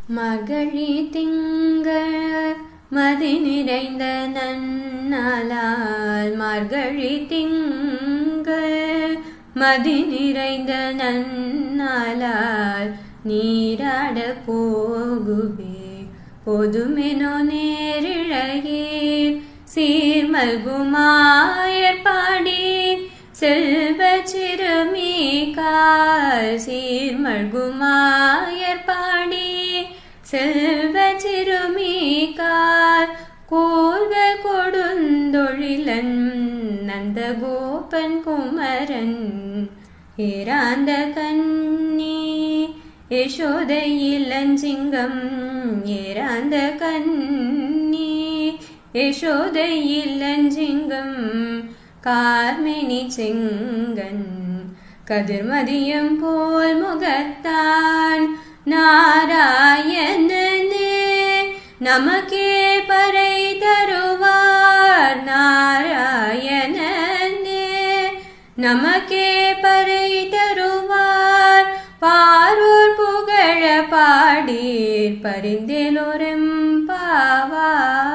மகளி திங்கள் மதி நிறைந்த நன்னாளால் மார்கழி திங்கள் மதி நிறைந்த நன்னாளால் நீராட போகுவே பொதுமெனோ நேரிழையே சீர்மல்குமாயற்பாடி செல்வ சிறுமிகால் சீர்மல்குமாயற்பாடி செல்வ சிறுமிகால் கோல்கள் கொடுந்தொழிலன் நந்த கோபன் குமரன் ஏராந்த கண்ணி யசோதை இளஞ்சிங்கம் ஏராந்த கண்ணி யசோதை இளஞ்சிங்கம் கார்மேனி செங்கன் கதிர்மதியம் போல் முகத்தான் நாராயணனே நமக்கே பறை தருவார் நாராயணனே நமக்கே பறை தருவார் பாரூர் புகழ பாடீர் பரிந்தேலோரெம் பாவார்.